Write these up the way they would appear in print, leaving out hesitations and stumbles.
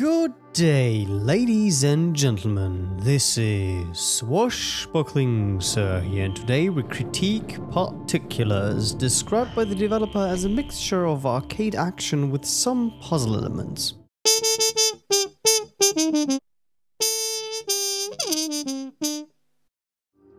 Good day, ladies and gentlemen. This is SwashbucklingSir here, and today we critique Particulars, described by the developer as a mixture of arcade action with some puzzle elements.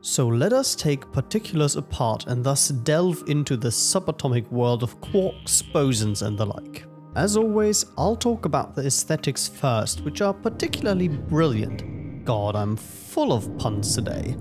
So let us take Particulars apart and thus delve into the subatomic world of quarks, bosons and the like. As always, I'll talk about the aesthetics first, which are particularly brilliant. God, I'm full of puns today.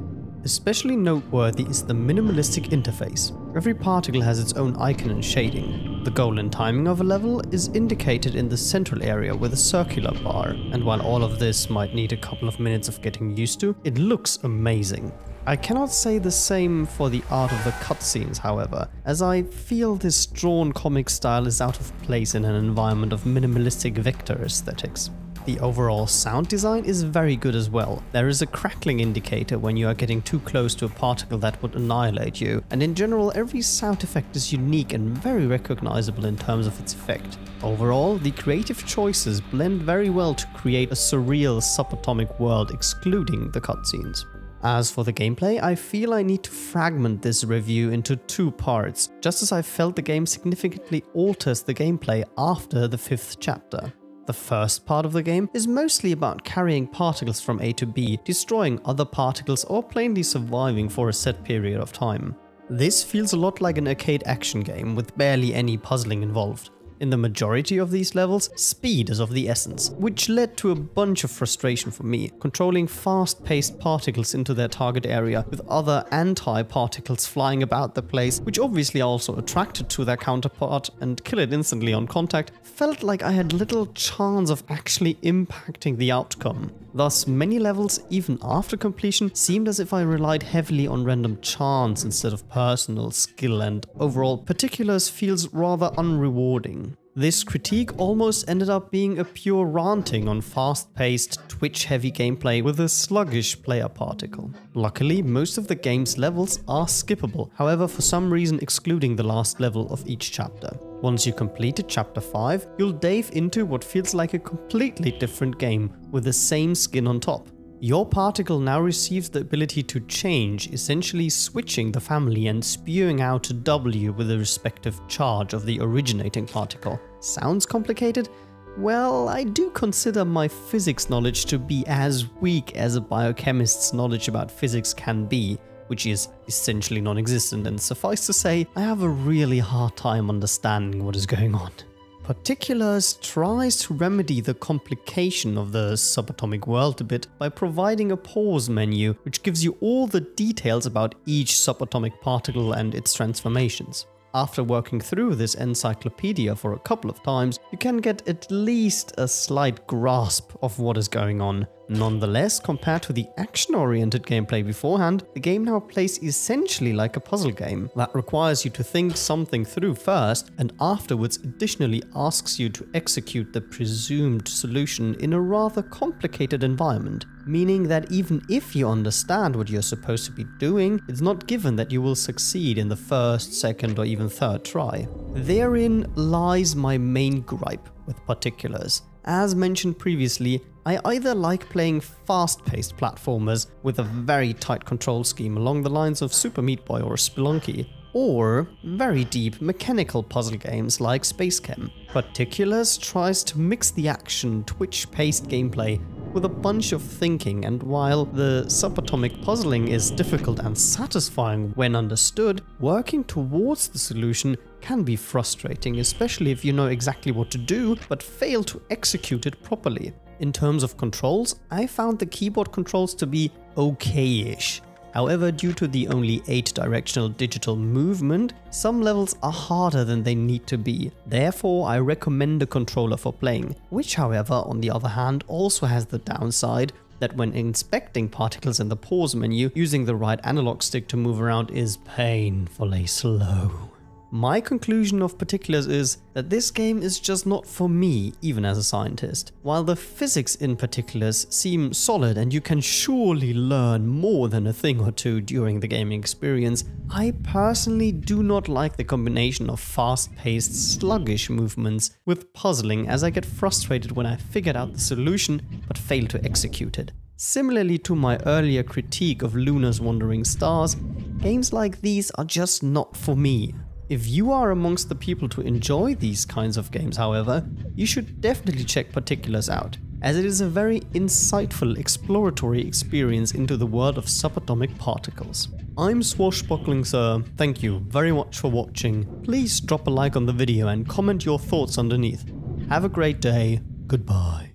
Especially noteworthy is the minimalistic interface. Every particle has its own icon and shading. The goal and timing of a level is indicated in the central area with a circular bar, and while all of this might need a couple of minutes of getting used to, it looks amazing. I cannot say the same for the art of the cutscenes, however, as I feel this drawn comic style is out of place in an environment of minimalistic vector aesthetics. The overall sound design is very good as well. There is a crackling indicator when you are getting too close to a particle that would annihilate you, and in general every sound effect is unique and very recognizable in terms of its effect. Overall, the creative choices blend very well to create a surreal subatomic world excluding the cutscenes. As for the gameplay, I feel I need to fragment this review into two parts, just as I felt the game significantly alters the gameplay after the 5th chapter. The first part of the game is mostly about carrying particles from A to B, destroying other particles or plainly surviving for a set period of time. This feels a lot like an arcade action game with barely any puzzling involved. In the majority of these levels, speed is of the essence, which led to a bunch of frustration for me, controlling fast-paced particles into their target area with other anti-particles flying about the place, which obviously are also attracted to their counterpart and kill it instantly on contact, felt like I had little chance of actually impacting the outcome. Thus, many levels, even after completion, seemed as if I relied heavily on random chance instead of personal skill, and overall, Particulars feels rather unrewarding. This critique almost ended up being a pure ranting on fast-paced, twitch-heavy gameplay with a sluggish player particle. Luckily, most of the game's levels are skippable, however for some reason excluding the last level of each chapter. Once you completed chapter 5, you'll dive into what feels like a completely different game with the same skin on top. Your particle now receives the ability to change, essentially switching the family and spewing out a W with the respective charge of the originating particle. Sounds complicated? Well, I do consider my physics knowledge to be as weak as a biochemist's knowledge about physics can be, which is essentially non-existent, and suffice to say, I have a really hard time understanding what is going on. Particulars tries to remedy the complication of the subatomic world a bit by providing a pause menu which gives you all the details about each subatomic particle and its transformations. After working through this encyclopedia for a couple of times, you can get at least a slight grasp of what is going on. Nonetheless, compared to the action-oriented gameplay beforehand, the game now plays essentially like a puzzle game that requires you to think something through first and afterwards additionally asks you to execute the presumed solution in a rather complicated environment, meaning that even if you understand what you're supposed to be doing, it's not given that you will succeed in the first, second or even third try. Therein lies my main gripe with Particulars. As mentioned previously, I either like playing fast-paced platformers with a very tight control scheme along the lines of Super Meat Boy or Spelunky, or very deep mechanical puzzle games like Space Chem. Particulars tries to mix the action, twitch-paced gameplay with a bunch of thinking, and while the subatomic puzzling is difficult and satisfying when understood, working towards the solution can be frustrating, especially if you know exactly what to do but fail to execute it properly. In terms of controls, I found the keyboard controls to be okay-ish. However, due to the only 8-directional digital movement, some levels are harder than they need to be. Therefore, I recommend a controller for playing, which however, on the other hand, also has the downside that when inspecting particles in the pause menu, using the right analog stick to move around is painfully slow. My conclusion of Particulars is that this game is just not for me, even as a scientist. While the physics in Particulars seem solid and you can surely learn more than a thing or two during the gaming experience, I personally do not like the combination of fast-paced, sluggish movements with puzzling, as I get frustrated when I figured out the solution but fail to execute it. Similarly to my earlier critique of Luna's Wandering Stars, games like these are just not for me. If you are amongst the people to enjoy these kinds of games, however, you should definitely check Particulars out, as it is a very insightful exploratory experience into the world of subatomic particles. I'm SwashbucklingSir, thank you very much for watching. Please drop a like on the video and comment your thoughts underneath. Have a great day, goodbye.